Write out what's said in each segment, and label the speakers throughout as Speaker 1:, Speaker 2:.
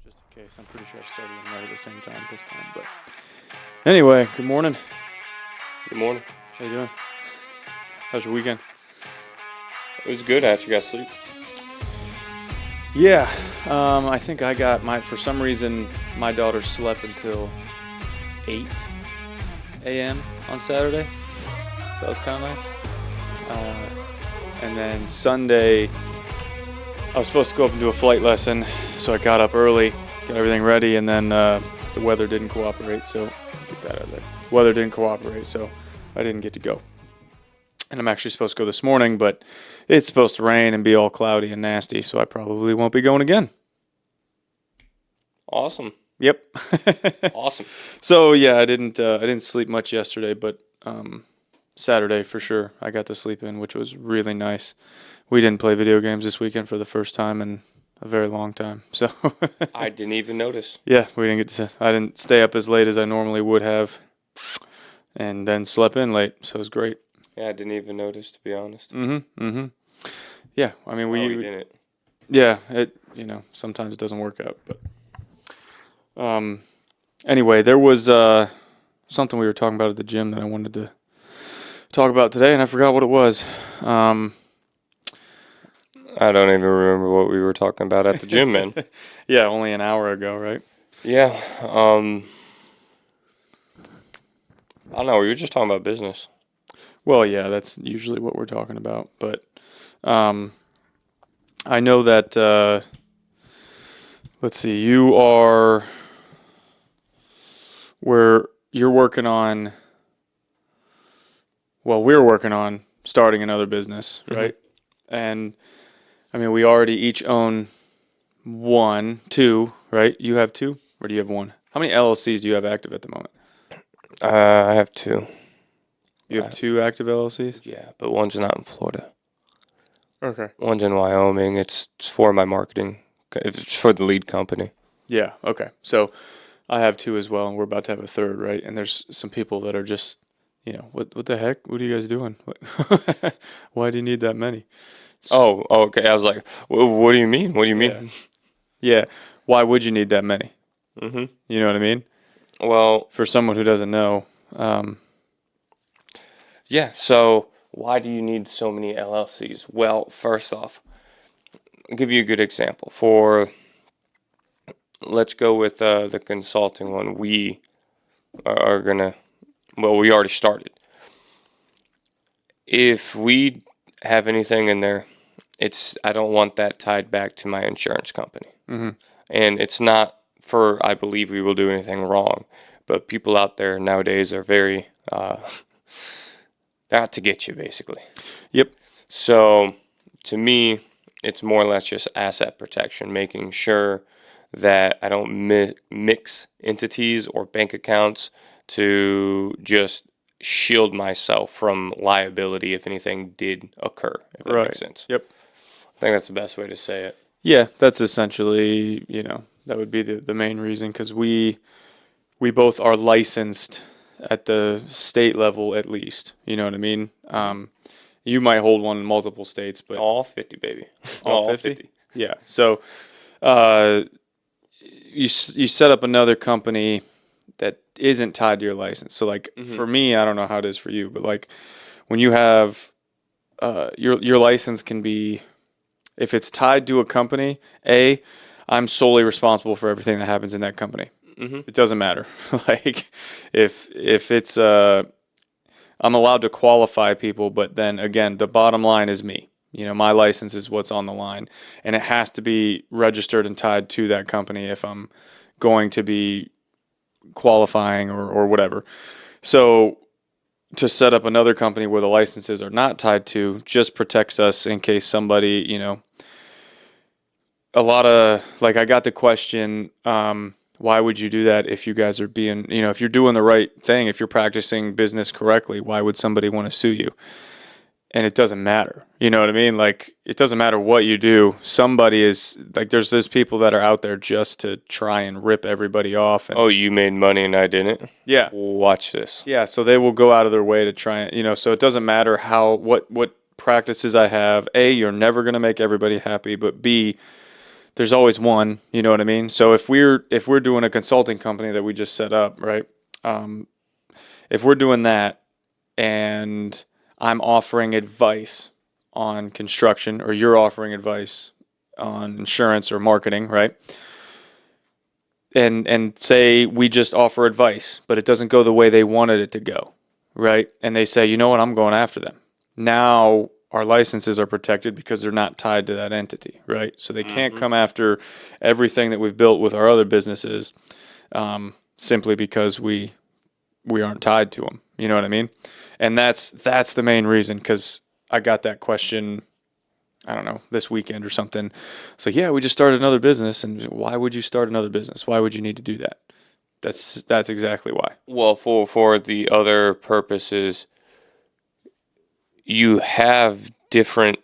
Speaker 1: just in case. I'm pretty sure I started them right at the same time this time. But anyway, good morning.
Speaker 2: Good morning.
Speaker 1: How you doing? How's your weekend?
Speaker 2: It was good. I actually got sleep.
Speaker 1: Yeah, I think I got for some reason, my daughter slept until 8 a.m. on Saturday. So that was kind of nice. And then Sunday, I was supposed to go up and do a flight lesson, so I got up early, got everything ready, and then the weather didn't cooperate, so get that out of there. Weather didn't cooperate, so I didn't get to go. And I'm actually supposed to go this morning, but it's supposed to rain and be all cloudy and nasty, so I probably won't be going again.
Speaker 2: Awesome.
Speaker 1: Yep.
Speaker 2: Awesome.
Speaker 1: So yeah, I didn't sleep much yesterday, but Saturday for sure I got to sleep in, which was really nice. We didn't play video games this weekend for the first time in a very long time. So
Speaker 2: I didn't even notice.
Speaker 1: Yeah, I didn't stay up as late as I normally would have, and then slept in late, so it was great.
Speaker 2: Yeah, I didn't even notice, to be honest.
Speaker 1: Yeah, I mean
Speaker 2: we didn't.
Speaker 1: Yeah, it sometimes it doesn't work out, but anyway, there was something we were talking about at the gym that I wanted to talk about today, and I forgot what it was.
Speaker 2: I don't even remember what we were talking about at the gym, man.
Speaker 1: Yeah, only an hour ago, right?
Speaker 2: Yeah. I don't know. We were just talking about business.
Speaker 1: Well, yeah, that's usually what we're talking about. But I know that, let's see, you're working on, well, we're working on starting another business, right? Mm-hmm. And, I mean, we already each own two, right? You have two, or do you have one? How many LLCs do you have active at the moment?
Speaker 2: I have two.
Speaker 1: You have two active LLCs?
Speaker 2: Yeah, but one's not in Florida.
Speaker 1: Okay.
Speaker 2: One's in Wyoming. It's for my marketing. It's for the lead company.
Speaker 1: Yeah, okay. So I have two as well, and we're about to have a third, right? And there's some people that are just, what the heck? What are you guys doing? Why do you need that many?
Speaker 2: Oh, okay. I was like, what do you mean? What do you mean?
Speaker 1: Yeah. Why would you need that many?
Speaker 2: Mm-hmm.
Speaker 1: You know what I mean?
Speaker 2: Well,
Speaker 1: for someone who doesn't know.
Speaker 2: Yeah, so why do you need so many LLCs? Well, first off, I'll give you a good example. Let's go with the consulting one. We are going to, we already started. If we have anything in there, I don't want that tied back to my insurance company.
Speaker 1: Mm-hmm.
Speaker 2: And it's not I believe we will do anything wrong, but people out there nowadays are very, out to get you, basically.
Speaker 1: Yep.
Speaker 2: So, to me, it's more or less just asset protection, making sure that I don't mix entities or bank accounts to just shield myself from liability if anything did occur, if that makes sense.
Speaker 1: Yep.
Speaker 2: I think that's the best way to say it.
Speaker 1: Yeah, that's essentially, that would be the main reason, because we both are licensed at the state level, at least. You know what I mean? You might hold one in multiple states, but
Speaker 2: all 50, baby.
Speaker 1: All 50? Yeah. So you set up another company that isn't tied to your license. So for me, I don't know how it is for you, but when you have your license can be, if it's tied to a company, I'm solely responsible for everything that happens in that company. Mm-hmm. It doesn't matter. If it's I'm allowed to qualify people, but then again, the bottom line is me. My license is what's on the line, and it has to be registered and tied to that company if I'm going to be qualifying or whatever. So to set up another company where the licenses are not tied to just protects us in case somebody, a lot of, I got the question, why would you do that if you guys are being, if you're doing the right thing, if you're practicing business correctly, why would somebody want to sue you? And it doesn't matter. You know what I mean? It doesn't matter what you do. Somebody is, there's people that are out there just to try and rip everybody off. And,
Speaker 2: you made money and I didn't?
Speaker 1: Yeah.
Speaker 2: Watch this.
Speaker 1: Yeah, so they will go out of their way to try and, so it doesn't matter what practices I have. A, you're never going to make everybody happy, but B, there's always one, you know what I mean? So if we're doing a consulting company that we just set up, right? If we're doing that and I'm offering advice on construction, or you're offering advice on insurance or marketing, right? And say we just offer advice, but it doesn't go the way they wanted it to go, right? And they say, you know what, I'm going after them. Now our licenses are protected because they're not tied to that entity, right? So they can't come after everything that we've built with our other businesses simply because we aren't tied to them. You know what I mean? And that's the main reason, because I got that question, I don't know, this weekend or something. It's like, yeah, we just started another business. And why would you start another business? Why would you need to do that? That's exactly why.
Speaker 2: Well, for the other purposes, you have different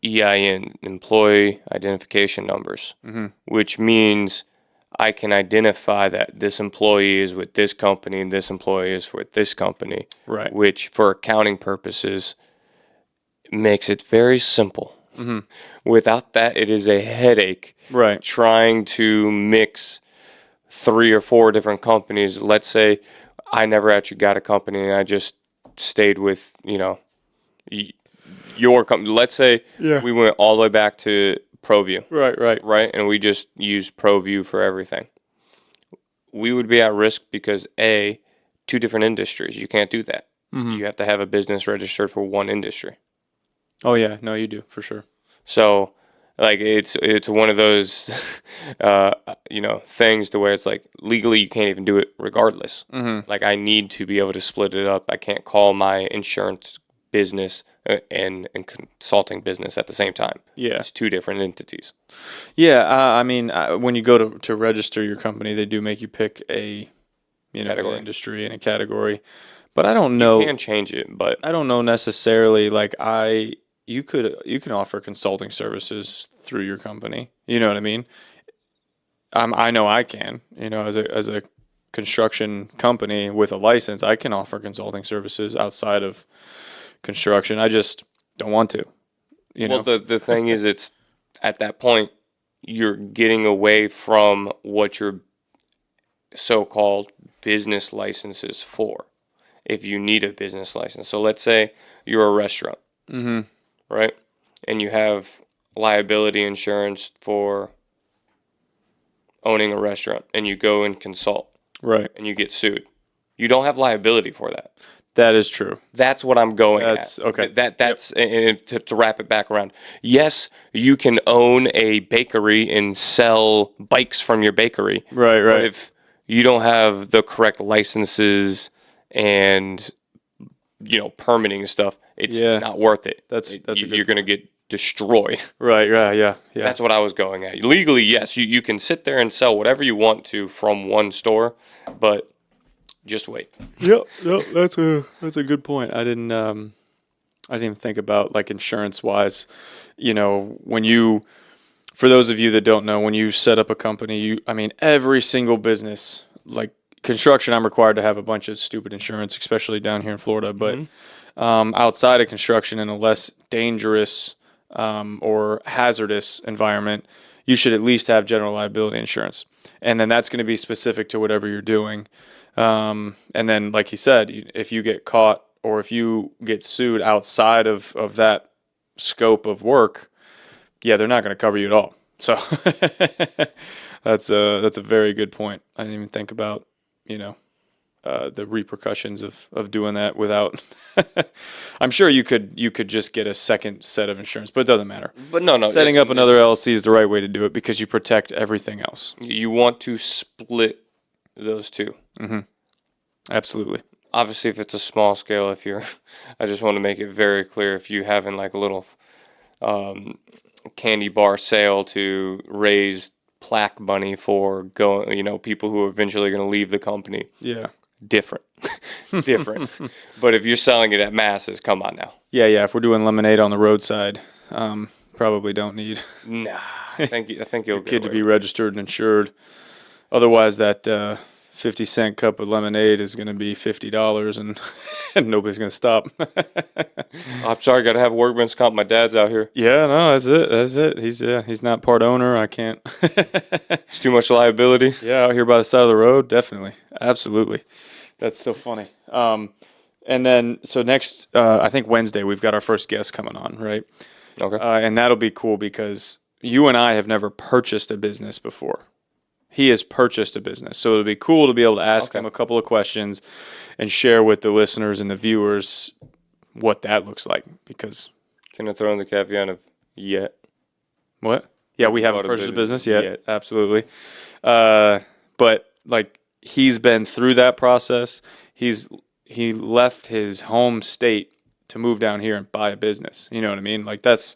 Speaker 2: EIN, employee identification numbers, which means I can identify that this employee is with this company and this employee is with this company.
Speaker 1: Right.
Speaker 2: Which, for accounting purposes, makes it very simple. Without that, it is a headache.
Speaker 1: Right.
Speaker 2: Trying to mix 3 or 4 different companies. Let's say I never actually got a company and I just stayed with, your company. Let's say we went all the way back to ProView.
Speaker 1: Right.
Speaker 2: And we just used ProView for everything. We would be at risk because 2 different industries. You can't do that. You have to have a business registered for one industry.
Speaker 1: Oh yeah, no, you do for sure.
Speaker 2: So, like, it's one of those, things to where it's like legally you can't even do it regardless. Like, I need to be able to split it up. I can't call my insurance business and consulting business at the same time.
Speaker 1: Yeah,
Speaker 2: it's 2 different entities.
Speaker 1: Yeah, I mean, when you go to register your company, they do make you pick a category. An industry and a category. But I don't know.
Speaker 2: You can change it, but
Speaker 1: I don't know necessarily. Like you can offer consulting services through your company. You know what I mean? I know I can. As a construction company with a license, I can offer consulting services outside of construction. I just don't want to.
Speaker 2: Well, the thing is, it's at that point you're getting away from what your so-called business license is for. If you need a business license, so let's say you're a restaurant, right? And you have liability insurance for owning a restaurant, and you go and consult,
Speaker 1: right?
Speaker 2: And you get sued. You don't have liability for that.
Speaker 1: That is true.
Speaker 2: That's what I'm going at.
Speaker 1: Okay.
Speaker 2: That's and to wrap it back around. Yes, you can own a bakery and sell bikes from your bakery.
Speaker 1: Right.
Speaker 2: But if you don't have the correct licenses and permitting stuff, it's not worth it. You're going to get destroyed.
Speaker 1: Right. Yeah.
Speaker 2: That's what I was going at. Legally, yes, you can sit there and sell whatever you want to from one store, but just wait.
Speaker 1: Yep. That's a good point. I didn't even think about, like, insurance wise. For those of you that don't know, when you set up a company, every single business, like construction, I'm required to have a bunch of stupid insurance, especially down here in Florida. But outside of construction, in a less dangerous or hazardous environment, you should at least have general liability insurance. And then that's going to be specific to whatever you're doing. And then, like he said, if you get caught or if you get sued outside of that scope of work, they're not going to cover you at all. So that's a very good point. I didn't even think about, the repercussions of doing that without. I'm sure you could just get a second set of insurance, but it doesn't matter.
Speaker 2: But no.
Speaker 1: Setting up another LLC is the right way to do it because you protect everything else.
Speaker 2: You want to split those 2.
Speaker 1: Absolutely.
Speaker 2: Obviously, if it's a small scale, I just want to make it very clear, if you having like a little candy bar sale to raise plaque money for people who are eventually going to leave the company.
Speaker 1: Yeah.
Speaker 2: Different. But if you're selling it at masses, come on now.
Speaker 1: Yeah. If we're doing lemonade on the roadside, probably don't need.
Speaker 2: Nah, I think you'll
Speaker 1: kid to be registered and insured. Otherwise, that 50-cent cup of lemonade is going to be $50 and, and nobody's going to stop.
Speaker 2: I'm sorry, got to have workman's comp. My dad's out here.
Speaker 1: Yeah, no, that's it. He's not part owner. I can't.
Speaker 2: It's too much liability.
Speaker 1: Yeah, out here by the side of the road, definitely. Absolutely. That's so funny. And then, so next, I think Wednesday, we've got our first guest coming on, right?
Speaker 2: Okay.
Speaker 1: And that'll be cool because you and I have never purchased a business before. He has purchased a business. So it'll be cool to be able to ask him a couple of questions and share with the listeners and the viewers what that looks like. Because
Speaker 2: Can I throw in the caveat of yet?
Speaker 1: what? Yeah, we haven't
Speaker 2: Bought a
Speaker 1: purchased a
Speaker 2: business
Speaker 1: business yet.
Speaker 2: yet.
Speaker 1: Absolutely. But like he's been through that process. He left his home state to move down here and buy a business. You know what I mean? Like that's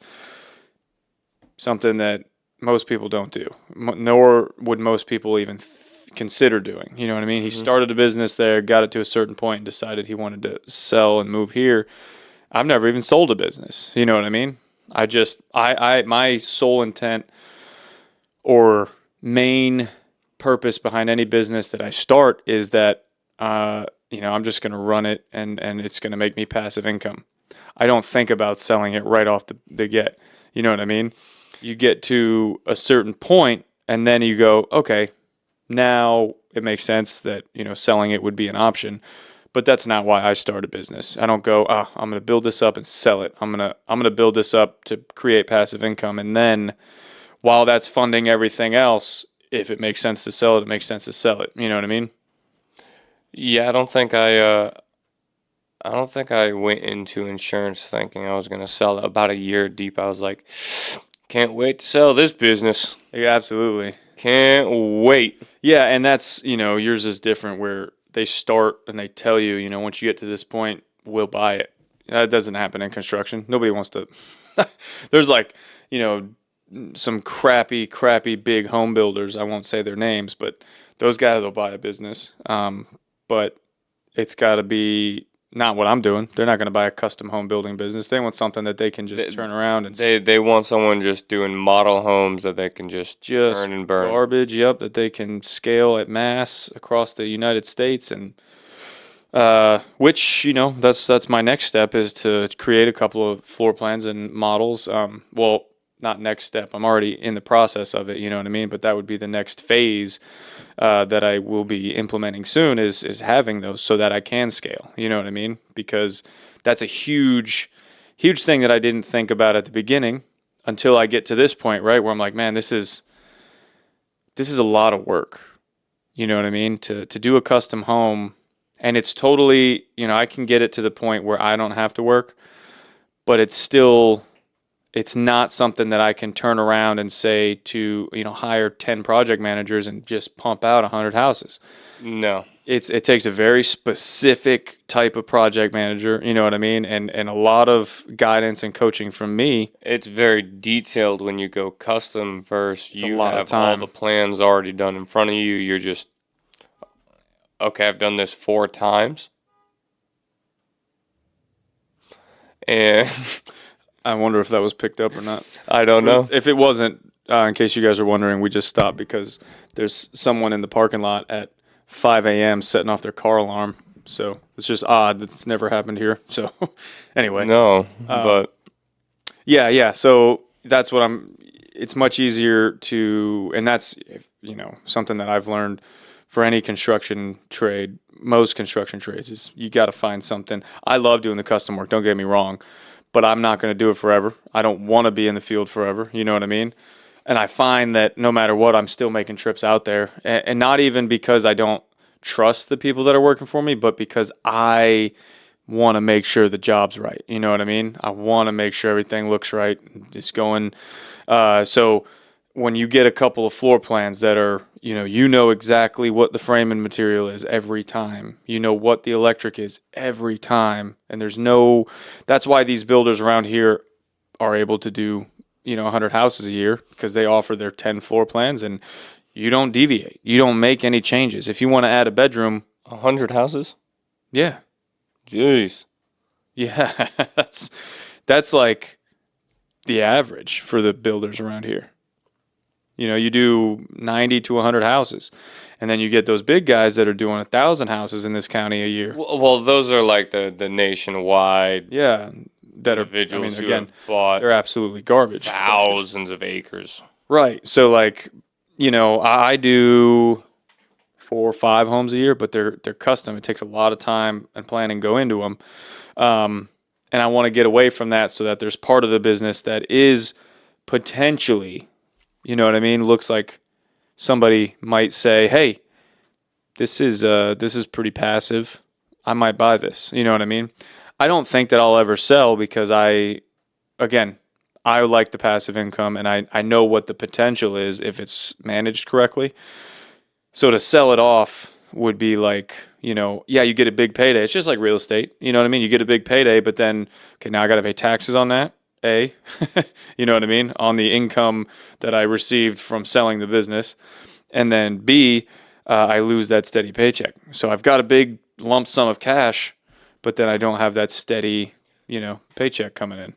Speaker 1: something that most people don't do, nor would most people even consider doing. You know what I mean? He started a business there, got it to a certain point, and decided he wanted to sell and move here. I've never even sold a business. You know what I mean? My sole intent or main purpose behind any business that I start is that, I'm just going to run it and it's going to make me passive income. I don't think about selling it right off the get. You know what I mean? You get to a certain point and then you go, okay, now it makes sense that, selling it would be an option. But that's not why I start a business. I don't go, I'm going to build this up and sell it. I'm going to build this up to create passive income. And then while that's funding everything else, if it makes sense to sell it, it makes sense to sell it. You know what I mean?
Speaker 2: Yeah, I don't think I went into insurance thinking I was going to sell it. About a year deep, I was like, can't wait to sell this business.
Speaker 1: Yeah, absolutely.
Speaker 2: Can't wait.
Speaker 1: Yeah, and that's, yours is different where they start and they tell you, once you get to this point, we'll buy it. That doesn't happen in construction. Nobody wants to. There's like, some crappy big home builders. I won't say their names, but those guys will buy a business. But it's got to be not what I'm doing. They're not going to buy a custom home building business. They want something that they can just turn around and
Speaker 2: they want someone just doing model homes that they can just turn and burn.
Speaker 1: Garbage, that they can scale at mass across the United States, and which that's my next step is to create a couple of floor plans and models. Well, not next step. I'm already in the process of it. You know what I mean? But that would be the next phase that I will be implementing soon is having those so that I can scale. You know what I mean? Because that's a huge thing that I didn't think about at the beginning until I get to this point, right? Where I'm like, man, this is a lot of work. You know what I mean? To do a custom home, and it's totally, I can get it to the point where I don't have to work, but it's not something that I can turn around and say to, hire 10 project managers and just pump out 100 houses.
Speaker 2: No.
Speaker 1: It takes a very specific type of project manager, you know what I mean? And a lot of guidance and coaching from me.
Speaker 2: It's very detailed when you go custom versus you have all the plans already done in front of you. You're just, okay, I've done this 4 times. And
Speaker 1: I wonder if that was picked up or not.
Speaker 2: I don't know.
Speaker 1: If it wasn't, in case you guys are wondering, we just stopped because there's someone in the parking lot at 5 a.m. setting off their car alarm. So it's just odd. It's never happened here. So anyway.
Speaker 2: No, but.
Speaker 1: Yeah. So that's what it's much easier to, and that's, something that I've learned for any construction trade, most construction trades is you got to find something. I love doing the custom work. Don't get me wrong. But I'm not going to do it forever. I don't want to be in the field forever. You know what I mean? And I find that no matter what, I'm still making trips out there. And not even because I don't trust the people that are working for me, but because I want to make sure the job's right. You know what I mean? I want to make sure everything looks right. It's going. So when you get a couple of floor plans that are, you know exactly what the framing material is every time. You know what the electric is every time. And that's why these builders around here are able to do, 100 houses a year because they offer their 10 floor plans and you don't deviate. You don't make any changes. If you want to add a bedroom.
Speaker 2: 100 houses?
Speaker 1: Yeah.
Speaker 2: Jeez.
Speaker 1: Yeah. That's like the average for the builders around here. You do 90 to 100 houses. And then you get those big guys that are doing 1,000 houses in this county a year.
Speaker 2: Well, those are like the nationwide
Speaker 1: Yeah, that are,
Speaker 2: individuals who
Speaker 1: again,
Speaker 2: have bought
Speaker 1: they're absolutely garbage.
Speaker 2: thousands of acres.
Speaker 1: Right. So like, I do 4 or 5 homes a year, but they're custom. It takes a lot of time and planning go into them. And I want to get away from that so that there's part of the business that is potentially, looks like somebody might say, "Hey, this is pretty passive. I might buy this." You know what I mean? I don't think that I'll ever sell because I like the passive income and I know what the potential is if it's managed correctly. So to sell it off would be like, you get a big payday. It's just like real estate. You know what I mean? You get a big payday, but then, okay, now I got to pay taxes on that. You know what I mean? On the income that I received from selling the business. And then B, I lose that steady paycheck. So I've got a big lump sum of cash, but then I don't have that steady, paycheck coming in.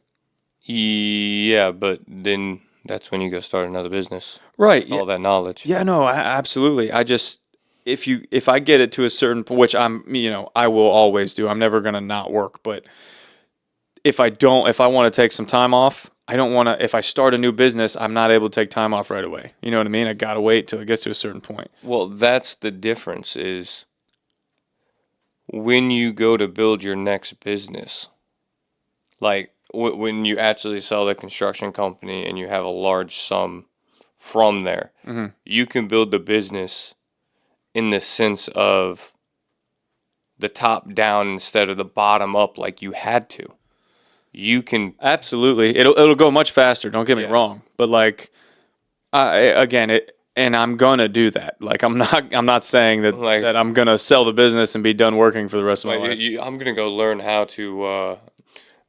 Speaker 2: Yeah, but then that's when you go start another business.
Speaker 1: Right.
Speaker 2: All that knowledge.
Speaker 1: Yeah, no, absolutely. I just, if I get it to a certain point, which I will always do, I'm never going to not work, but if I want to take some time off, I don't want to, if I start a new business, I'm not able to take time off right away. You know what I mean? I got to wait till it gets to a certain point.
Speaker 2: Well, that's the difference is when you go to build your next business, like when you actually sell the construction company and you have a large sum from there, you can build the business in the sense of the top down instead of the bottom up like you had to. You can
Speaker 1: absolutely. It'll go much faster. Don't get me wrong, but like, and I'm gonna do that. Like, I'm not saying that that I'm gonna sell the business and be done working for the rest of my life.
Speaker 2: I'm gonna go learn how to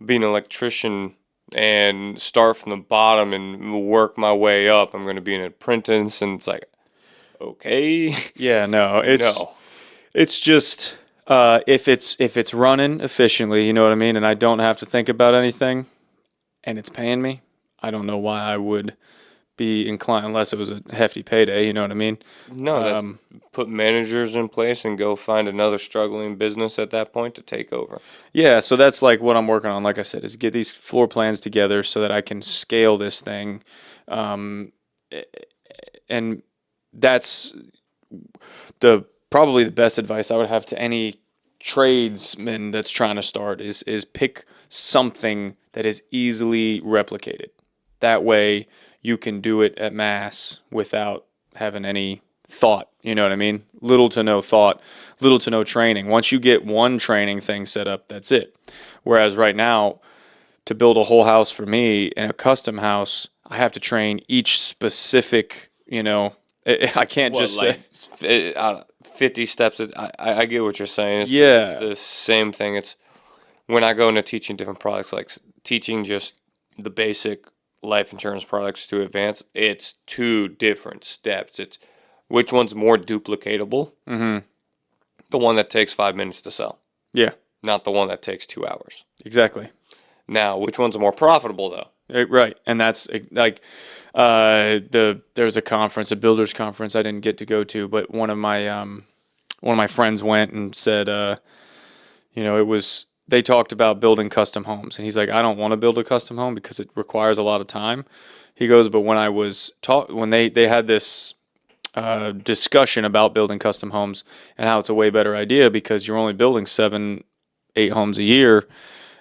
Speaker 2: be an electrician and start from the bottom and work my way up. I'm gonna be an apprentice, and it's like, okay,
Speaker 1: yeah, no, it's just. If it's running efficiently, you know what I mean, and I don't have to think about anything, and it's paying me, I don't know why I would be inclined unless it was a hefty payday. You know what I mean?
Speaker 2: No, put managers in place and go find another struggling business at that point to take over.
Speaker 1: Yeah, so that's like what I'm working on. Like I said, is get these floor plans together so that I can scale this thing, and that's probably the best advice I would have to any tradesman that's trying to start is pick something that is easily replicated. That way you can do it at mass without having any thought, you know what I mean? Little to no thought, little to no training. Once you get one training thing set up, that's it. Whereas right now, to build a whole house for me in a custom house, I have to train each specific, I can't just say
Speaker 2: 50 steps. I get what you're saying. It's the same thing. It's when I go into teaching different products, like teaching just the basic life insurance products to advance, it's 2 different steps. It's which one's more duplicatable. The one that takes 5 minutes to sell.
Speaker 1: Yeah.
Speaker 2: Not the one that takes 2 hours.
Speaker 1: Exactly.
Speaker 2: Now, which one's more profitable, though?
Speaker 1: Right. And that's like there's a conference, a builders conference I didn't get to go to, but one of my friends went and said, they talked about building custom homes, and he's like, I don't want to build a custom home because it requires a lot of time. He goes, but when I was when they had this discussion about building custom homes and how it's a way better idea because you're only building 7-8 homes a year,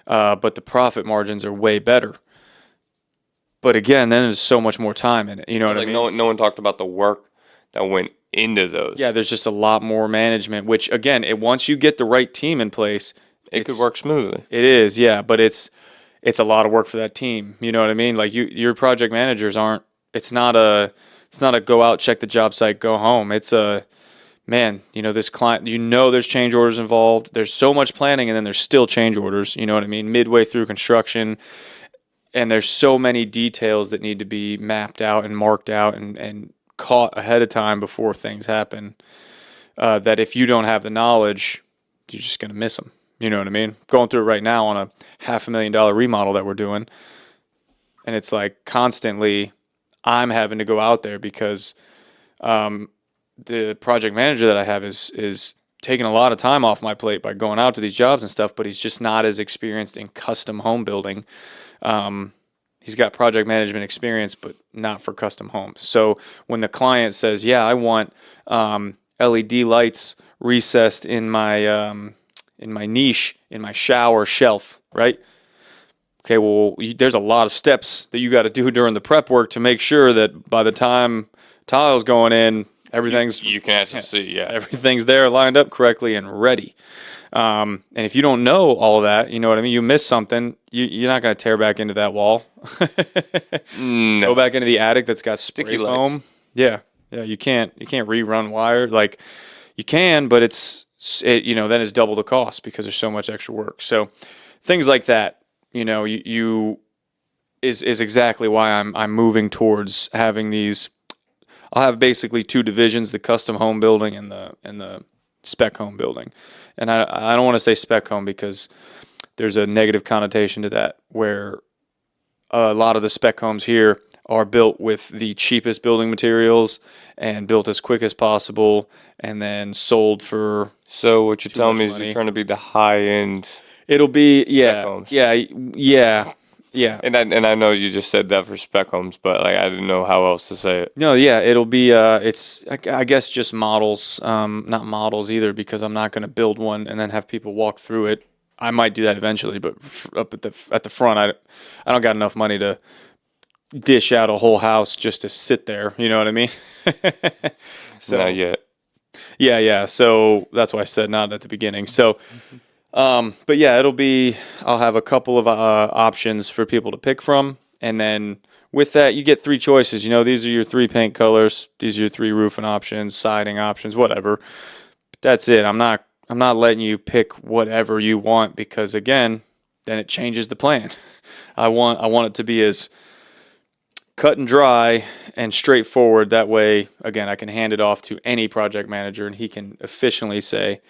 Speaker 1: but the profit margins are way better. But again, then there's so much more time in it. You know what I mean?
Speaker 2: No one talked about the work that went into those.
Speaker 1: Yeah, there's just a lot more management, which again, once you get the right team in place,
Speaker 2: it could work smoothly.
Speaker 1: It is, yeah, but it's a lot of work for that team. You know what I mean? Like your project managers aren't. It's not a go out, check the job site, go home. It's a man. This client. There's change orders involved. There's so much planning, and then there's still change orders. You know what I mean? Midway through construction. And there's so many details that need to be mapped out and marked out and caught ahead of time before things happen, that if you don't have the knowledge, you're just going to miss them. You know what I mean? Going through it right now on a $500,000 remodel that we're doing. And it's like constantly, I'm having to go out there because the project manager that I have is taking a lot of time off my plate by going out to these jobs and stuff, but he's just not as experienced in custom home building. He's got project management experience, but not for custom homes. So when the client says, yeah, I want LED lights recessed in my niche, in my shower shelf, right? Okay, well, there's a lot of steps that you got to do during the prep work to make sure that by the time tile's going in, everything's
Speaker 2: you can actually see,
Speaker 1: everything's there lined up correctly and ready. And if you don't know all of that, you know what I mean? You miss something, you're not going to tear back into that wall.
Speaker 2: No.
Speaker 1: Go back into the attic that's got spray
Speaker 2: Sticky
Speaker 1: foam.
Speaker 2: lights.
Speaker 1: Yeah, you can't rerun wire. Like you can, but then it's double the cost because there's so much extra work. So things like that, is exactly why I'm moving towards having these. I'll have basically two divisions: the custom home building and the spec home building. And I don't want to say spec home because there's a negative connotation to that, where a lot of the spec homes here are built with the cheapest building materials and built as quick as possible, and then sold for.
Speaker 2: So what you're telling me is
Speaker 1: money.
Speaker 2: you're trying to be the high end.
Speaker 1: It'll be
Speaker 2: homes.
Speaker 1: Yeah.
Speaker 2: And I know you just said that for spec homes, but like I didn't know how else to say it.
Speaker 1: No, yeah, it'll be it's I guess just models, not models either, because I'm not going to build one and then have people walk through it. I might do that eventually, but up at the front, I don't got enough money to dish out a whole house just to sit there. You know what I mean? So
Speaker 2: Not yet.
Speaker 1: yeah. So that's why I said not at the beginning. So. But yeah, I'll have a couple of options for people to pick from. And then with that, you get three choices. These are your three paint colors. These are your three roofing options, siding options, whatever. That's it. I'm not letting you pick whatever you want, because again, then it changes the plan. I want it to be as cut and dry and straightforward. That way, again, I can hand it off to any project manager and he can efficiently say,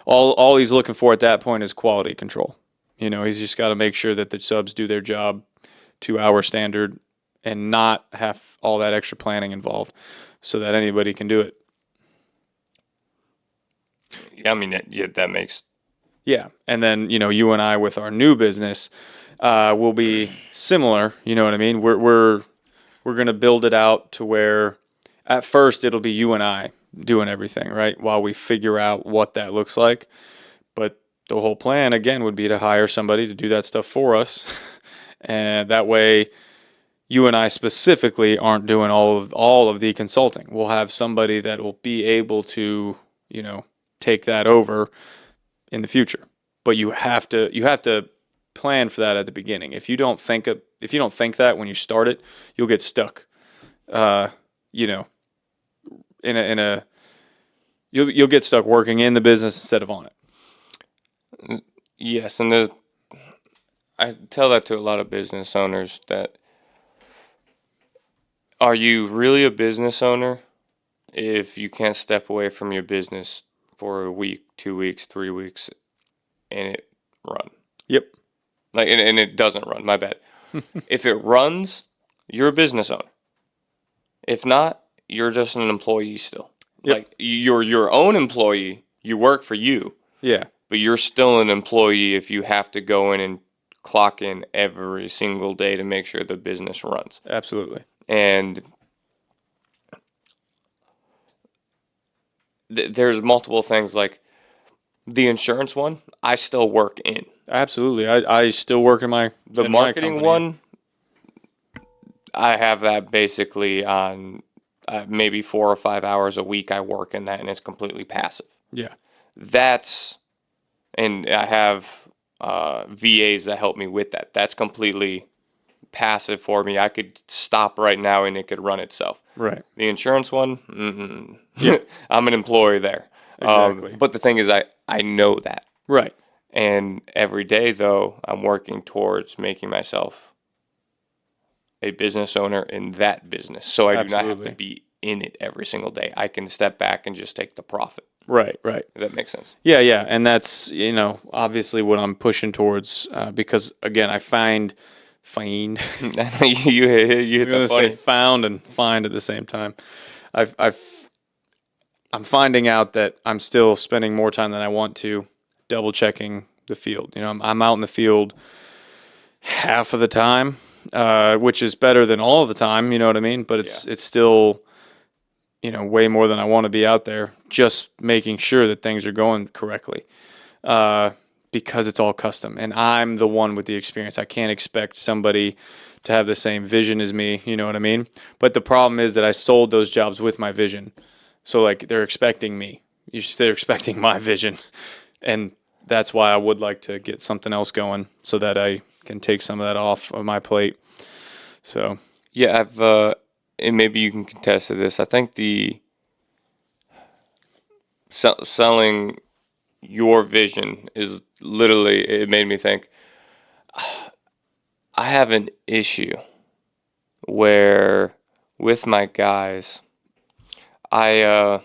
Speaker 1: all he's looking for at that point is quality control. He's just got to make sure that the subs do their job to our standard and not have all that extra planning involved so that anybody can do it.
Speaker 2: Yeah, I mean, that makes.
Speaker 1: Yeah. And then, you and I with our new business will be similar. You know what I mean? We're going to build it out to where at first it'll be you and I doing everything, right, while we figure out what that looks like. But the whole plan, again, would be to hire somebody to do that stuff for us. And that way, you and I specifically aren't doing all of the consulting. We'll have somebody that will be able to, take that over in the future. But you have to plan for that at the beginning. If you don't think that when you start it, you'll get stuck. You'll get stuck working in the business instead of on it.
Speaker 2: Yes, and I tell that to a lot of business owners, that are you really a business owner if you can't step away from your business for a week, 2 weeks, 3 weeks, and it run?
Speaker 1: Yep.
Speaker 2: And it doesn't run, my bad. If it runs, you're a business owner. If not, you're just an employee still.
Speaker 1: Yep.
Speaker 2: Like, you're your own employee, you work for you.
Speaker 1: Yeah.
Speaker 2: But you're still an employee if you have to go in and clock in every single day to make sure the business runs.
Speaker 1: Absolutely.
Speaker 2: And there's multiple things, like the insurance one, I still work in.
Speaker 1: Absolutely. I still work in
Speaker 2: the marketing one. I have that basically on maybe 4 or 5 hours a week. I work in that, and it's completely passive.
Speaker 1: Yeah.
Speaker 2: And I have VAs that help me with that. That's completely passive for me. I could stop right now and it could run itself.
Speaker 1: Right.
Speaker 2: The insurance one, I'm an employee there.
Speaker 1: Exactly.
Speaker 2: But the thing is, I know that.
Speaker 1: Right.
Speaker 2: And every day, though, I'm working towards making myself a business owner in that business. So I do not have to be in it every single day. I can step back and just take the profit.
Speaker 1: Right.
Speaker 2: If that makes sense.
Speaker 1: Yeah. And that's, obviously what I'm pushing towards, because, again, I find fiend.
Speaker 2: you hit the
Speaker 1: Say
Speaker 2: funny.
Speaker 1: found and find at the same time. I'm finding out that I'm still spending more time than I want to double checking the field. I'm out in the field half of the time, which is better than all of the time. You know what I mean? But it's still, way more than I want to be out there, just making sure that things are going correctly. Because it's all custom, and I'm the one with the experience. I can't expect somebody to have the same vision as me. You know what I mean? But the problem is that I sold those jobs with my vision. So like they're expecting me. They're expecting my vision, and that's why I would like to get something else going so that I can take some of that off of my plate. So
Speaker 2: yeah, and maybe you can contest to this. I think the selling your vision is literally. It made me think. I have an issue where with my guys. I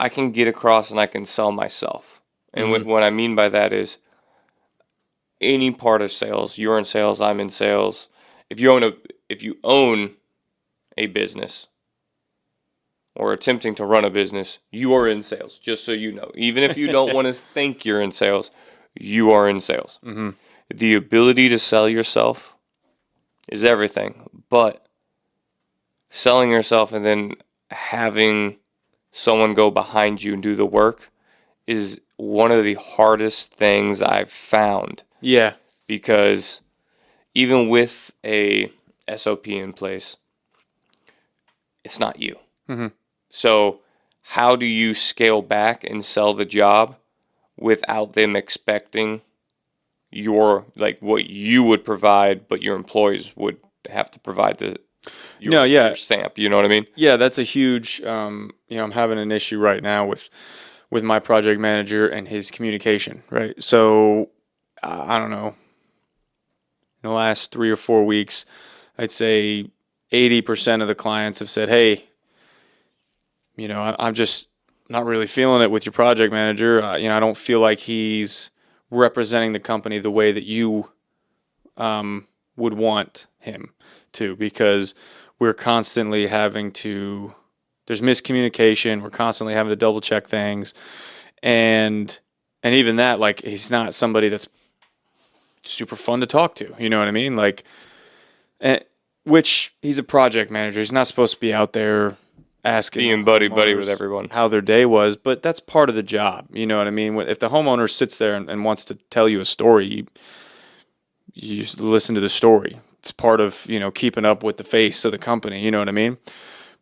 Speaker 2: can get across and I can sell myself. And what I mean by that is any part of sales, you're in sales, I'm in sales. If you own a business or attempting to run a business, you are in sales, just so you know. Even if you don't want to think you're in sales, you are in sales. Mm-hmm. The ability to sell yourself is everything, but selling yourself and then having someone go behind you and do the work is one of the hardest things I've found.
Speaker 1: yeah,
Speaker 2: Because even with a SOP in place, it's not you. Mm-hmm. So how do you scale back and sell the job without them expecting what you would provide, but your employees would have to provide your stamp, you know what I mean?
Speaker 1: Yeah, that's a huge. I'm having an issue right now with my project manager and his communication. Right, so I don't know. In the last 3 or 4 weeks, I'd say 80% of the clients have said, "Hey, I'm just not really feeling it with your project manager. I don't feel like he's representing the company the way that you would want him to, because we're constantly having to, there's miscommunication. We're constantly having to double check things. And even that, like, he's not somebody that's super fun to talk to. You know what I mean? Like, which he's a project manager. He's not supposed to be out there asking,
Speaker 2: being buddy with everyone,
Speaker 1: how their day was, but that's part of the job. You know what I mean? If the homeowner sits there and wants to tell you a story, you just listen to the story. It's part of, keeping up with the face of the company. You know what I mean?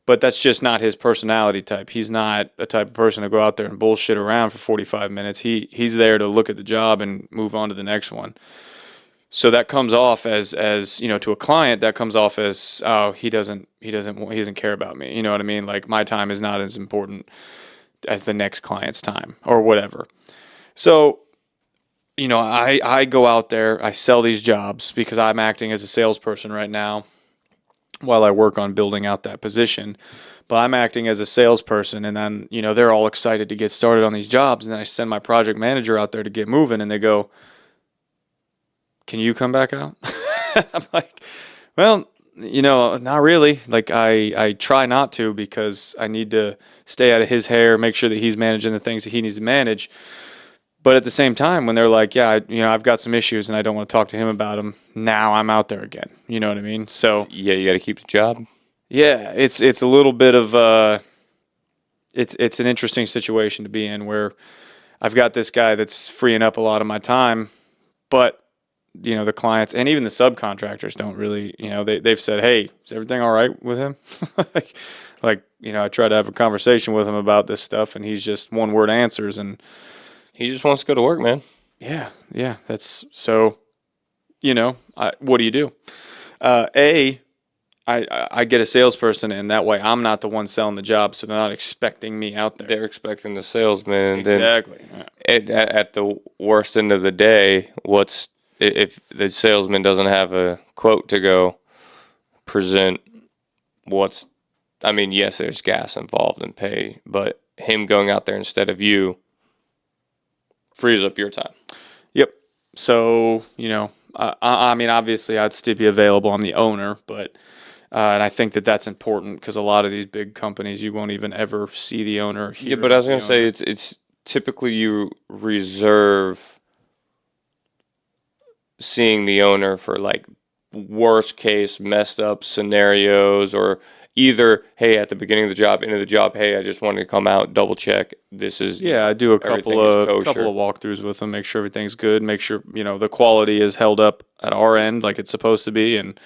Speaker 1: But that's just not his personality type. He's not a type of person to go out there and bullshit around for 45 minutes. He's there to look at the job and move on to the next one. So that comes off as to a client, that comes off as, oh, he doesn't care about me. You know what I mean? Like, my time is not as important as the next client's time or whatever. So, I go out there, I sell these jobs because I'm acting as a salesperson right now while I work on building out that position. But I'm acting as a salesperson, and then, they're all excited to get started on these jobs. And then I send my project manager out there to get moving, and they go, "Can you come back out?" I'm like, well, not really. Like, I try not to, because I need to stay out of his hair, make sure that he's managing the things that he needs to manage. But at the same time, when they're like, yeah, I've got some issues and I don't want to talk to him about them, now I'm out there again. You know what I mean? So
Speaker 2: yeah, you got to keep the job.
Speaker 1: Yeah, it's a little bit of it's an interesting situation to be in, where I've got this guy that's freeing up a lot of my time, but the clients and even the subcontractors don't really, they've said, "Hey, is everything all right with him?" I try to have a conversation with him about this stuff, and he's just one word answers, and
Speaker 2: he just wants to go to work, man.
Speaker 1: Yeah. That's so. What do you do? I get a salesperson, and that way I'm not the one selling the job, so they're not expecting me out there.
Speaker 2: They're expecting the salesman. And
Speaker 1: exactly.
Speaker 2: Then at the worst end of the day, if the salesman doesn't have a quote to go present? Yes, there's gas involved and pay, but him going out there instead of you frees up your time.
Speaker 1: Yep. So, I mean, obviously, I'd still be available. I'm the owner, but and I think that that's important because a lot of these big companies, you won't even ever see the owner.
Speaker 2: Yeah, but I was gonna say it's typically you reserve seeing the owner for like worst case messed up scenarios, or either, hey, at the beginning of the job, end of the job, hey, I just wanted to come out, double check this is,
Speaker 1: Yeah, I do a
Speaker 2: everything
Speaker 1: couple
Speaker 2: is
Speaker 1: of
Speaker 2: kosher.
Speaker 1: walkthroughs with them, make sure everything's good, make sure the quality is held up at our end like it's supposed to be, and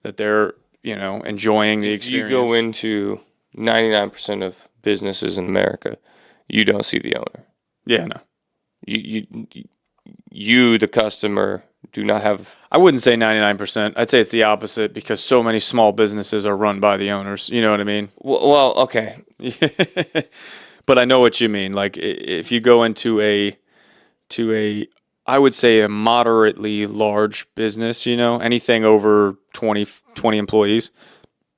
Speaker 1: that they're enjoying the experience.
Speaker 2: You go into 99% of businesses in America, you don't see the owner.
Speaker 1: Yeah, no.
Speaker 2: You, the customer, do not have.
Speaker 1: I wouldn't say 99%. I'd say it's the opposite because so many small businesses are run by the owners. You know what I mean?
Speaker 2: Well, okay.
Speaker 1: But I know what you mean. Like if you go into I would say a moderately large business, anything over 20 employees,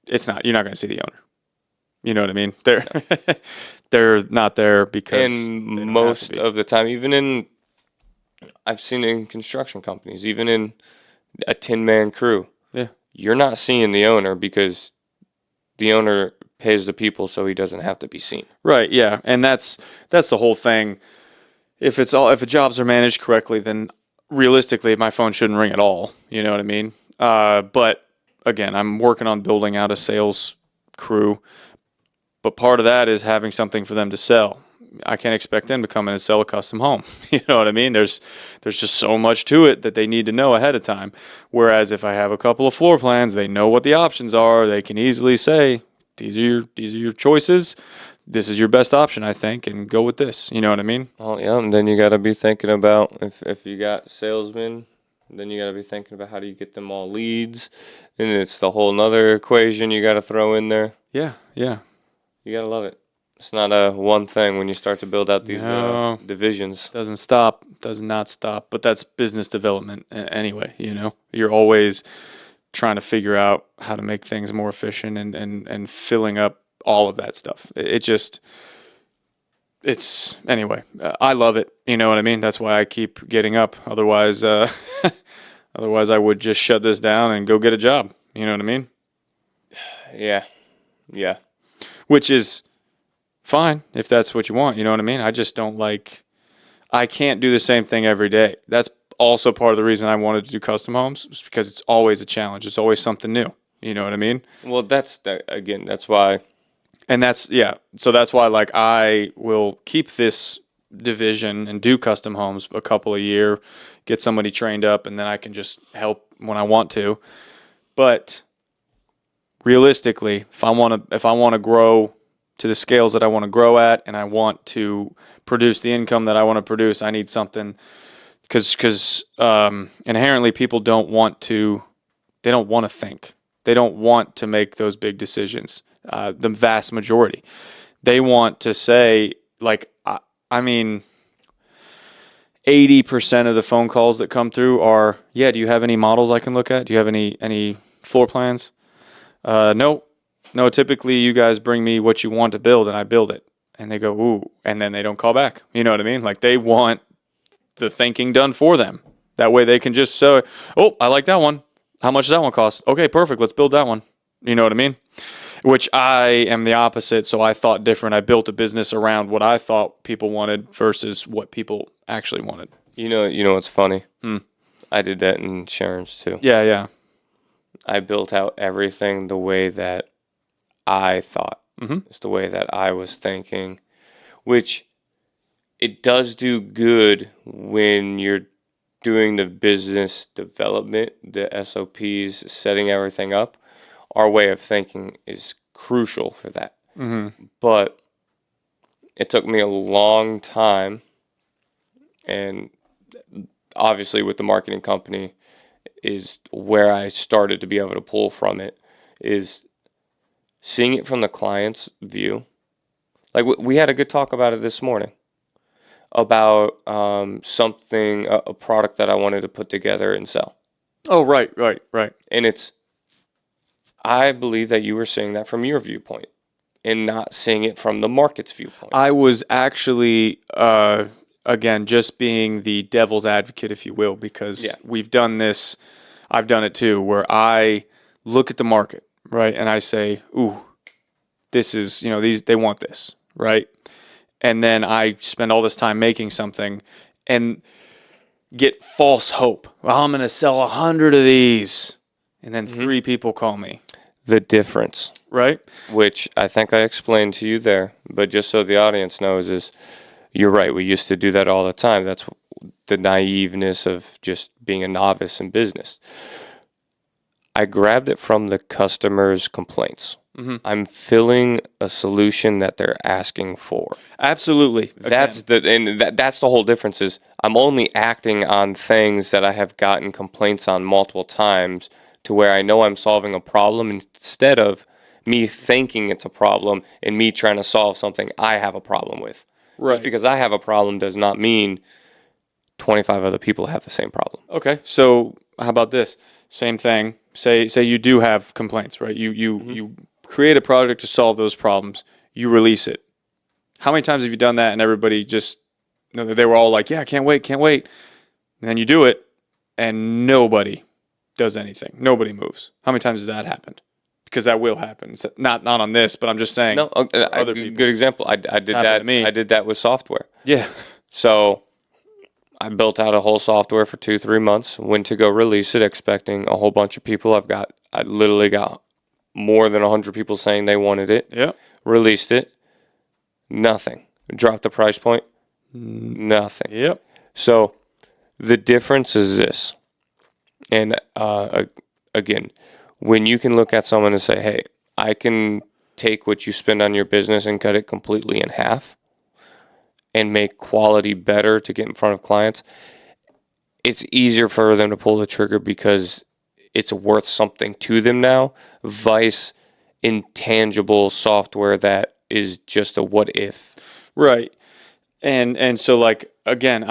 Speaker 1: you're not going to see the owner. You know what I mean? They're not there because
Speaker 2: and most of the time, I've seen it in construction companies, even in a 10-man crew.
Speaker 1: Yeah.
Speaker 2: You're not seeing the owner because the owner pays the people so he doesn't have to be seen.
Speaker 1: Right, yeah. And that's the whole thing. If the jobs are managed correctly, then realistically my phone shouldn't ring at all. You know what I mean? But again, I'm working on building out a sales crew. But part of that is having something for them to sell. I can't expect them to come in and sell a custom home. You know what I mean? There's just so much to it that they need to know ahead of time. Whereas if I have a couple of floor plans, they know what the options are. They can easily say, these are your choices. This is your best option, I think, and go with this. You know what I mean?
Speaker 2: Oh yeah, and then you got to be thinking about if you got salesmen, then you got to be thinking about how do you get them all leads, and it's the whole nother equation you got to throw in there.
Speaker 1: Yeah, yeah.
Speaker 2: You got to love it. It's not a one thing when you start to build out these divisions.
Speaker 1: Does not stop. But that's business development anyway. You're always trying to figure out how to make things more efficient and filling up all of that stuff. Anyway. I love it. You know what I mean? That's why I keep getting up. Otherwise, I would just shut this down and go get a job. You know what I mean?
Speaker 2: Yeah.
Speaker 1: Which is fine if that's what you want. You know what I mean? I just don't I can't do the same thing every day. That's also part of the reason I wanted to do custom homes, is because it's always a challenge. It's always something new. You know what I mean?
Speaker 2: Well, that's why.
Speaker 1: And so that's why I will keep this division and do custom homes a couple a year, get somebody trained up, and then I can just help when I want to. But realistically, if I want to grow to the scales that I want to grow at, and I want to produce the income that I want to produce, I need something, because inherently people don't want to think. They don't want to make those big decisions. The vast majority, they want to say, 80% of the phone calls that come through are, yeah, do you have any models I can look at? Do you have any floor plans? No, typically you guys bring me what you want to build and I build it. And they go, ooh, and then they don't call back. You know what I mean? They want the thinking done for them. That way they can just say, oh, I like that one. How much does that one cost? Okay, perfect. Let's build that one. You know what I mean? Which I am the opposite. So I thought different. I built a business around what I thought people wanted versus what people actually wanted.
Speaker 2: You know what's funny? I did that in insurance too.
Speaker 1: Yeah.
Speaker 2: I built out everything the way that I thought. It's the way that I was thinking, which it does do good when you're doing the business development, the SOPs, setting everything up. Our way of thinking is crucial for that. But it took me a long time, and obviously with the marketing company is where I started to be able to pull from it, is seeing it from the client's view. We had a good talk about it this morning, about something, a product that I wanted to put together and sell.
Speaker 1: Oh, right.
Speaker 2: And I believe that you were seeing that from your viewpoint and not seeing it from the market's viewpoint.
Speaker 1: I was actually again, just being the devil's advocate, if you will, because we've done this. I've done it too, where I look at the market, right, and I say, "Ooh, this is, they want this," right, and then I spend all this time making something, and get false hope. Well, I'm going to sell 100 of these, and then 3 people call me.
Speaker 2: The difference,
Speaker 1: right?
Speaker 2: Which I think I explained to you there, but just so the audience knows is, you're right. We used to do that all the time. That's the naiveness of just being a novice in business. I grabbed it from the customer's complaints. I'm filling a solution that they're asking for.
Speaker 1: Absolutely.
Speaker 2: That's the whole difference is I'm only acting on things that I have gotten complaints on multiple times to where I know I'm solving a problem instead of me thinking it's a problem and me trying to solve something I have a problem with. Right. Just because I have a problem does not mean 25 other people have the same problem.
Speaker 1: Okay. So how about this? Same thing. Say you do have complaints, right? You create a product to solve those problems. You release it. How many times have you done that and everybody just, they were all like, yeah, can't wait. And then you do it and nobody does anything. Nobody moves. How many times has that happened? Because that will happen. It's not on this, but I'm just saying.
Speaker 2: No, other people. Good example. I did that. I did that with software.
Speaker 1: Yeah.
Speaker 2: So I built out a whole software for 2-3 months. Went to go release it, expecting a whole bunch of people. I literally got more than 100 people saying they wanted it.
Speaker 1: Yeah.
Speaker 2: Released it. Nothing. Dropped the price point. Nothing.
Speaker 1: Yep.
Speaker 2: So the difference is this. And again, when you can look at someone and say, hey, I can take what you spend on your business and cut it completely in half and make quality better to get in front of clients, it's easier for them to pull the trigger because it's worth something to them now, vice intangible software that is just a what if.
Speaker 1: Right. And so, like, again,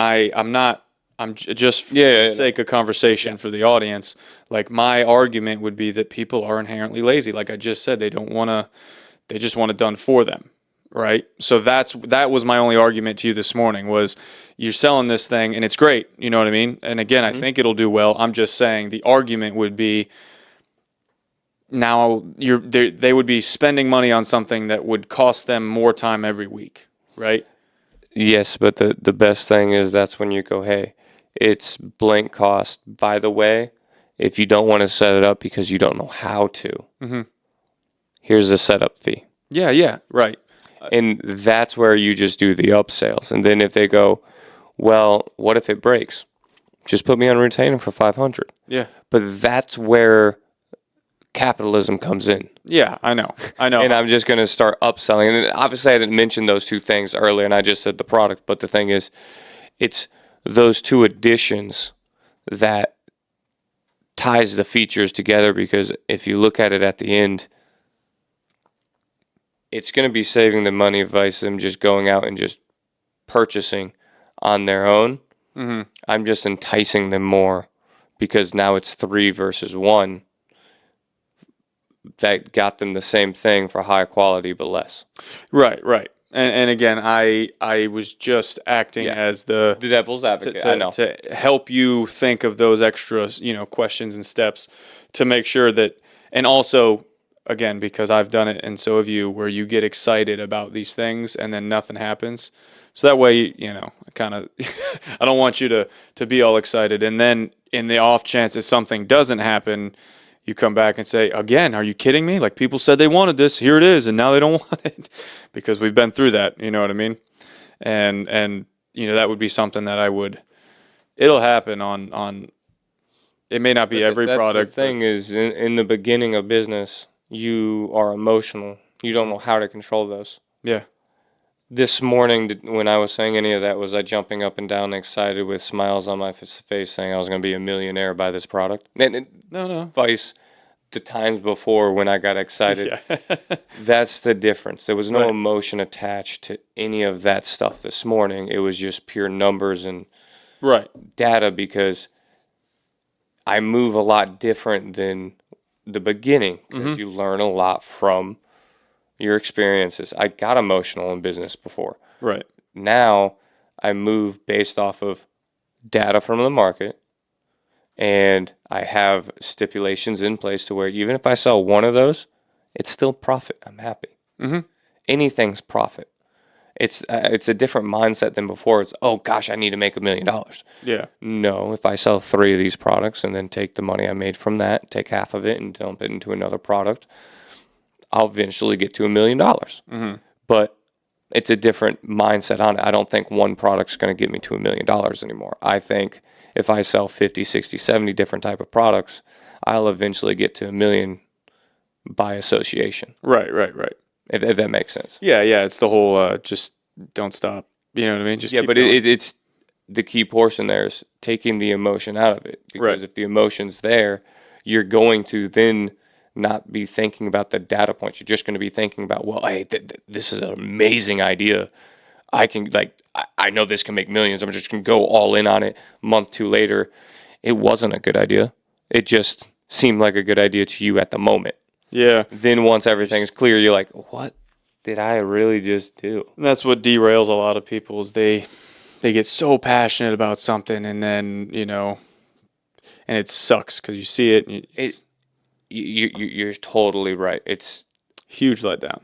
Speaker 1: I'm just for the sake of conversation for the audience. Like, my argument would be that people are inherently lazy. Like I just said, they just want it done for them. Right. So that was my only argument to you this morning was you're selling this thing and it's great. You know what I mean? And again, I think it'll do well. I'm just saying the argument would be now they would be spending money on something that would cost them more time every week. Right.
Speaker 2: Yes. But the best thing is that's when you go, hey, it's blank cost. By the way, if you don't want to set it up because you don't know how to, here's the setup fee.
Speaker 1: Yeah. Right.
Speaker 2: And that's where you just do the upsales. And then if they go, well, what if it breaks? Just put me on retainer for $500.
Speaker 1: Yeah.
Speaker 2: But that's where capitalism comes in.
Speaker 1: Yeah, I know.
Speaker 2: And I'm just going to start upselling. And obviously I didn't mention those two things earlier, and I just said the product. But the thing is, it's those two additions that ties the features together, because if you look at it at the end, it's going to be saving the money vice them just going out and just purchasing on their own. I'm just enticing them more because now it's 3 versus 1 that got them the same thing for high quality but less.
Speaker 1: Right. And again, I was just acting as the
Speaker 2: devil's advocate. I know,
Speaker 1: to help you think of those extra, questions and steps to make sure that, and also, again, because I've done it and so have you, where you get excited about these things and then nothing happens. So that way, kind of, I don't want you to be all excited. And then in the off chance that something doesn't happen, you come back and say, again, are you kidding me? Like, people said they wanted this, here it is, and now they don't want it, because we've been through that, you know what I mean? And that would be something that it'll happen on it may not be every product.
Speaker 2: The thing is, in the beginning of business, you are emotional. You don't know how to control those.
Speaker 1: Yeah.
Speaker 2: This morning, when I was saying any of that, was I jumping up and down excited with smiles on my face saying I was going to be a millionaire by this product?
Speaker 1: No.
Speaker 2: Vice the times before when I got excited. Yeah. That's the difference. There was no emotion attached to any of that stuff this morning. It was just pure numbers and data, because I move a lot different than the beginning, because you learn a lot from your experiences. I got emotional in business before.
Speaker 1: Right.
Speaker 2: Now I move based off of data from the market, and I have stipulations in place to where even if I sell one of those, it's still profit. I'm happy.
Speaker 1: Mm-hmm.
Speaker 2: Anything's profit. It's a different mindset than before. It's, oh gosh, I need to make $1 million.
Speaker 1: Yeah.
Speaker 2: No, if I sell 3 of these products and then take the money I made from that, take half of it and dump it into another product, I'll eventually get to $1 million.
Speaker 1: Mm-hmm.
Speaker 2: But it's a different mindset on it. I don't think one product's going to get me to $1 million anymore. I think if I sell 50, 60, 70 different type of products, I'll eventually get to $1 million by association.
Speaker 1: Right.
Speaker 2: If that makes sense.
Speaker 1: Yeah. It's the whole just don't stop. You know what I mean? Just
Speaker 2: yeah,
Speaker 1: keep
Speaker 2: but
Speaker 1: going.
Speaker 2: it's the key portion there is taking the emotion out of it. Because if the emotion's there, you're going to then not be thinking about the data points. You're just going to be thinking about, well, hey, this is an amazing idea. I know this can make millions. I'm just going to go all in on it. A month, 2 later, it wasn't a good idea. It just seemed like a good idea to you at the moment.
Speaker 1: Yeah.
Speaker 2: Then once everything's clear, you're like, what did I really just do?
Speaker 1: And that's what derails a lot of people is they get so passionate about something and then, and it sucks because you see it. And
Speaker 2: You're totally right. It's
Speaker 1: huge letdown,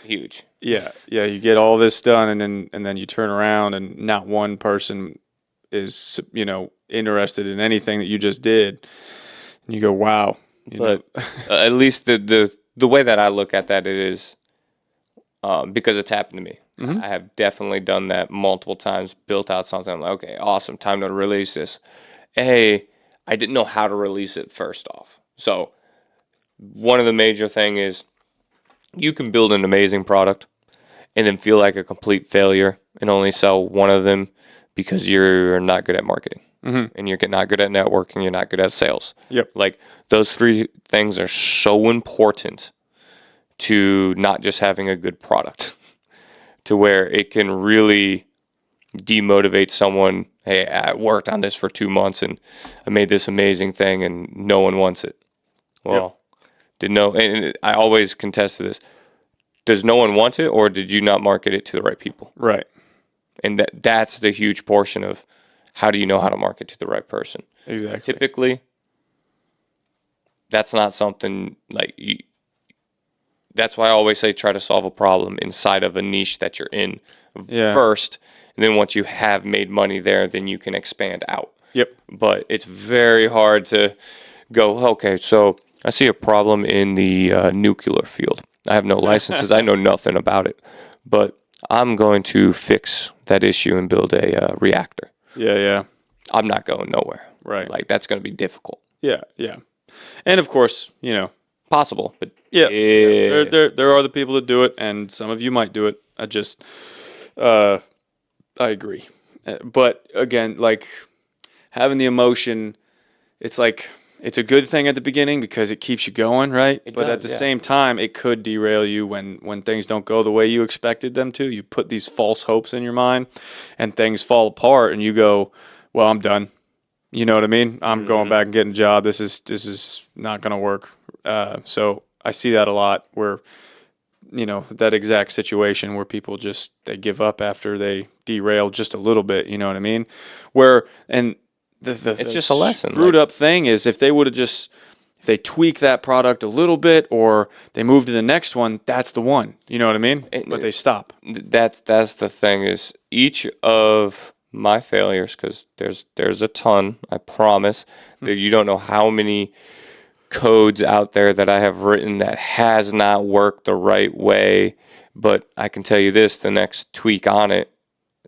Speaker 2: huge.
Speaker 1: Yeah. You get all this done and then you turn around and not one person is, interested in anything that you just did. And you go, wow.
Speaker 2: But at least the way that I look at that, it is because it's happened to me.
Speaker 1: Mm-hmm.
Speaker 2: I have definitely done that multiple times, built out something. I'm like, okay, awesome, time to release this. Hey, I didn't know how to release it first off. So one of the major thing is you can build an amazing product and then feel like a complete failure and only sell one of them because you're not good at marketing.
Speaker 1: Mm-hmm.
Speaker 2: And you're not good at networking, you're not good at sales.
Speaker 1: Yep.
Speaker 2: Like those 3 things are so important to not just having a good product, to where it can really demotivate someone. Hey, I worked on this for 2 months and I made this amazing thing and no one wants it. Well, and I always contest to this. Does no one want it, or did you not market it to the right people?
Speaker 1: Right.
Speaker 2: And that's the huge portion of how do you know how to market to the right person?
Speaker 1: Exactly.
Speaker 2: Typically, that's not something that's why I always say try to solve a problem inside of a niche that you're in first. And then once you have made money there, then you can expand out.
Speaker 1: Yep.
Speaker 2: But it's very hard to go, okay, so I see a problem in the nuclear field. I have no licenses. I know nothing about it. But I'm going to fix that issue and build a reactor.
Speaker 1: Yeah.
Speaker 2: I'm not going nowhere.
Speaker 1: Right.
Speaker 2: Like, that's going to be difficult.
Speaker 1: Yeah. And of course,
Speaker 2: Possible, but
Speaker 1: there are the people that do it, and some of you might do it. I agree. But again, like having the emotion, it's like it's a good thing at the beginning because it keeps you going, right? But at the same time, it could derail you when things don't go the way you expected them to. You put these false hopes in your mind, and things fall apart, and you go, "Well, I'm done." You know what I mean? I'm going back and getting a job. This is not going to work. So I see that a lot where, that exact situation where people they give up after they derail just a little bit. You know what I mean? And
Speaker 2: it's just a lesson.
Speaker 1: Screwed up thing is if they tweak that product a little bit or they move to the next one, that's the one. You know what I mean? But they stop.
Speaker 2: That's the thing is each of my failures, because there's a ton, I promise, that you don't know how many codes out there that I have written that has not worked the right way, but I can tell you this, the next tweak on it,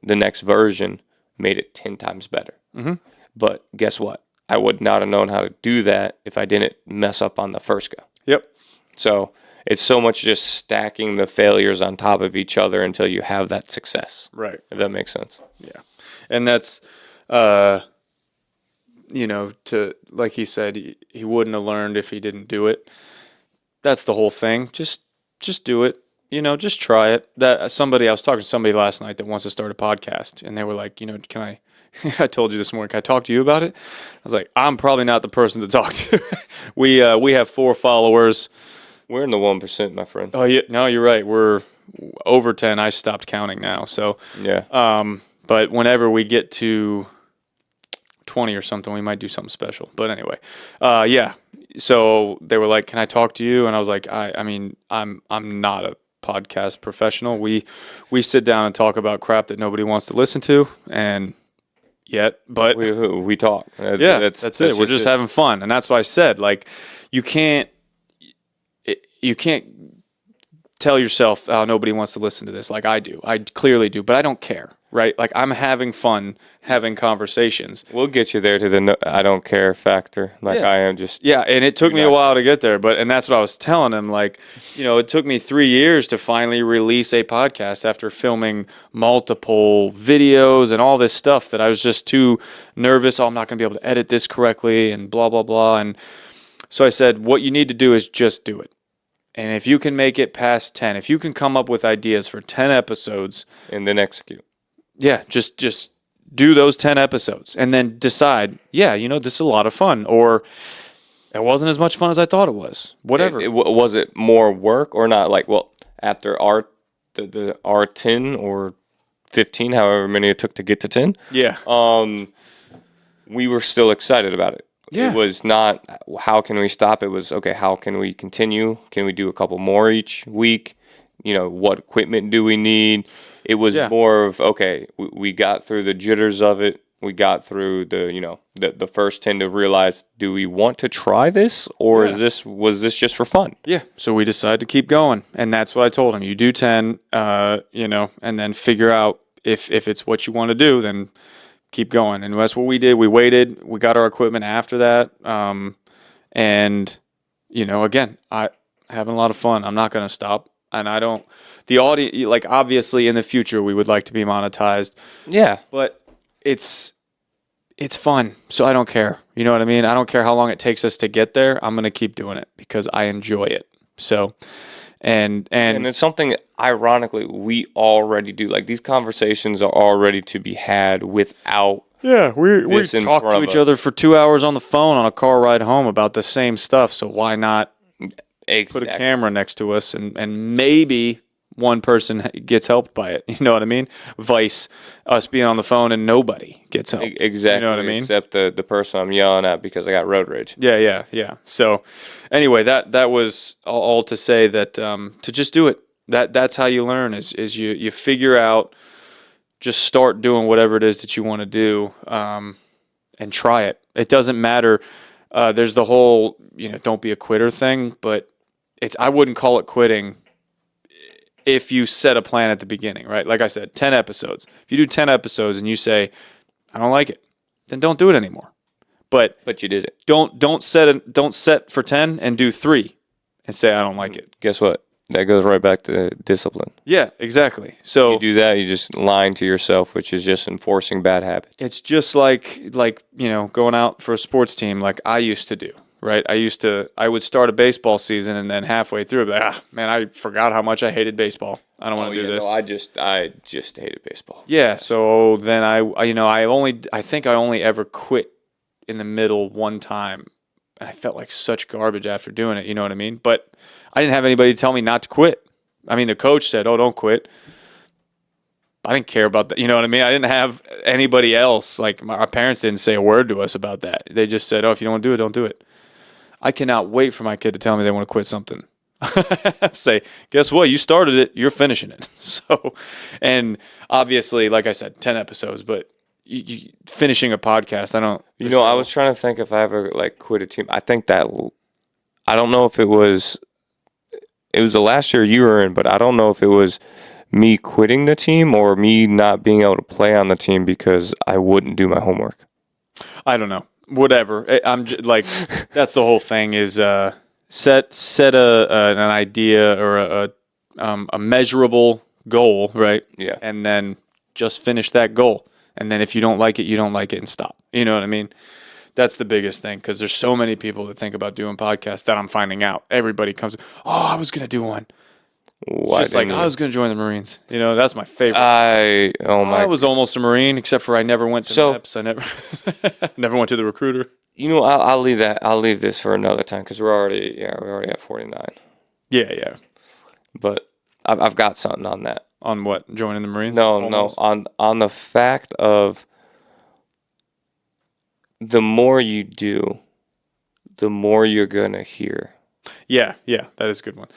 Speaker 2: the next version made it 10 times better.
Speaker 1: Mm-hmm.
Speaker 2: But guess what? I would not have known how to do that if I didn't mess up on the first go.
Speaker 1: Yep.
Speaker 2: So it's so much just stacking the failures on top of each other until you have that success.
Speaker 1: Right.
Speaker 2: If that makes sense.
Speaker 1: Yeah. And that's, to, like he said, he wouldn't have learned if he didn't do it. That's the whole thing. Just do it. Just try it. I was talking to somebody last night that wants to start a podcast, and they were like, can I, I told you this morning, can I talk to you about it? I was like, I'm probably not the person to talk to. We have 4 followers.
Speaker 2: We're in the 1%, my friend.
Speaker 1: Oh, yeah. No, you're right. We're over 10. I stopped counting now. So,
Speaker 2: yeah.
Speaker 1: But whenever we get to 20 or something, we might do something special. But anyway, yeah. So they were like, "Can I talk to you?" And I was like, I mean, I'm not a podcast professional. We sit down and talk about crap that nobody wants to listen to, and yet, but
Speaker 2: we talk.
Speaker 1: Yeah, that's it. We're just having fun, and that's what I said. Like, you can't tell yourself, "Oh, nobody wants to listen to this." Like I do. I clearly do, but I don't care. Right? Like, I'm having fun having conversations.
Speaker 2: We'll get you there to the I don't care factor. Like, I am just...
Speaker 1: Yeah, and it took me a while to get there, and that's what I was telling him. Like, it took me 3 years to finally release a podcast after filming multiple videos and all this stuff that I was just too nervous. Oh, I'm not going to be able to edit this correctly and blah, blah, blah. And so I said, what you need to do is just do it. And if you can make it past 10, if you can come up with ideas for 10 episodes...
Speaker 2: And then execute.
Speaker 1: Yeah, just do those 10 episodes and then decide, this is a lot of fun, or it wasn't as much fun as I thought it was. Whatever.
Speaker 2: Was it more work or not? Like, well, after the R10 or 15, however many it took to get to 10.
Speaker 1: Yeah.
Speaker 2: We were still excited about it.
Speaker 1: Yeah.
Speaker 2: It was not, how can we stop? It was, okay, how can we continue? Can we do a couple more each week? What equipment do we need? It was more of, okay, we got through the jitters of it. We got through the first 10 to realize, do we want to try this, or was this just for fun?
Speaker 1: Yeah. So we decided to keep going, and that's what I told him. You do 10, and then figure out if it's what you want to do, then keep going. And that's what we did. We waited. We got our equipment after that, and again, I having a lot of fun. I'm not going to stop. And I don't, the audio, like, obviously in the future we would like to be monetized.
Speaker 2: Yeah.
Speaker 1: But it's fun. So I don't care. You know what I mean? I don't care how long it takes us to get there. I'm going to keep doing it because I enjoy it. So, and
Speaker 2: it's something, ironically, we already do. Like, these conversations are already to be had without.
Speaker 1: Yeah, we talk to each other for 2 hours on the phone on a car ride home about the same stuff. So why not?
Speaker 2: Exactly.
Speaker 1: Put a camera next to us, and maybe one person gets helped by it. You know what I mean? Vice us being on the phone and nobody gets helped.
Speaker 2: Exactly.
Speaker 1: You know what I mean?
Speaker 2: Except the person I'm yelling at because I got road rage.
Speaker 1: Yeah. So anyway, that was all to say that to just do it. That's how you learn is you figure out, just start doing whatever it is that you want to do, and try it. It doesn't matter. There's the whole, don't be a quitter thing, but I wouldn't call it quitting if you set a plan at the beginning, right? Like I said, 10 episodes. If you do 10 episodes and you say, I don't like it, then don't do it anymore. But
Speaker 2: you did it.
Speaker 1: Don't set for 10 and do 3 and say, I don't like it.
Speaker 2: Guess what? That goes right back to discipline.
Speaker 1: Yeah, exactly. So
Speaker 2: you do that, you just lying to yourself, which is just enforcing bad habits.
Speaker 1: It's just like going out for a sports team like I used to do. Right, I would start a baseball season, and then halfway through, I'd be like, man, I forgot how much I hated baseball. I don't want to do this.
Speaker 2: No, I just hated baseball.
Speaker 1: Yeah, so then I think I only ever quit in the middle one time, and I felt like such garbage after doing it. You know what I mean? But I didn't have anybody tell me not to quit. I mean, the coach said, "Oh, don't quit." I didn't care about that. You know what I mean? I didn't have anybody else. Like, our parents didn't say a word to us about that. They just said, "Oh, if you don't want to do it, don't do it." I cannot wait for my kid to tell me they want to quit something. Say, guess what? You started it. You're finishing it. So, and obviously, like I said, 10 episodes, but you finishing a podcast, I don't.
Speaker 2: I was trying to think if I ever quit a team. I think that, I don't know if it was the last year you were in, but I don't know if it was me quitting the team or me not being able to play on the team because I wouldn't do my homework.
Speaker 1: I don't know. Whatever. I'm just, that's the whole thing is set an idea or a measurable goal, right?
Speaker 2: Yeah.
Speaker 1: And then just finish that goal. And then if you don't like it, you don't like it, and stop. You know what I mean? That's the biggest thing, because there's so many people that think about doing podcasts that I'm finding out. Everybody comes, I was going to do one. It's just like, I was going to join the Marines. That's my favorite. I was almost a Marine, except for I never went to the MEPS. I never went to the recruiter.
Speaker 2: I'll leave that. I'll leave this for another time because we're already at 49.
Speaker 1: Yeah.
Speaker 2: But I've got something on that.
Speaker 1: On what? Joining the Marines?
Speaker 2: No,
Speaker 1: Almost?
Speaker 2: no. On the fact of the more you do, the more you're gonna hear.
Speaker 1: Yeah, that is a good one.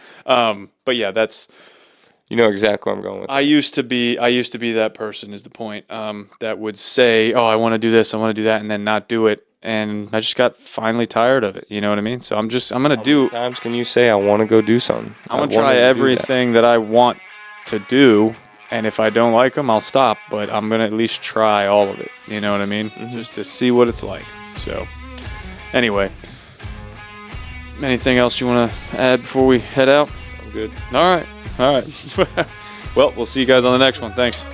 Speaker 1: But yeah, that's.
Speaker 2: You know exactly where I'm going with.
Speaker 1: I used to be that person. Is the point that would say, "Oh, I want to do this, I want to do that," and then not do it. And I just got finally tired of it. You know what I mean? So I'm gonna
Speaker 2: How
Speaker 1: do.
Speaker 2: many times can you say I want to go do something?
Speaker 1: I'm gonna try everything that I want to do, and if I don't like them, I'll stop. But I'm gonna at least try all of it. You know what I mean? Just to see what it's like. So, anyway, anything else you want to add before we head out?
Speaker 2: I'm good.
Speaker 1: All right. Well, we'll see you guys on the next one. Thanks.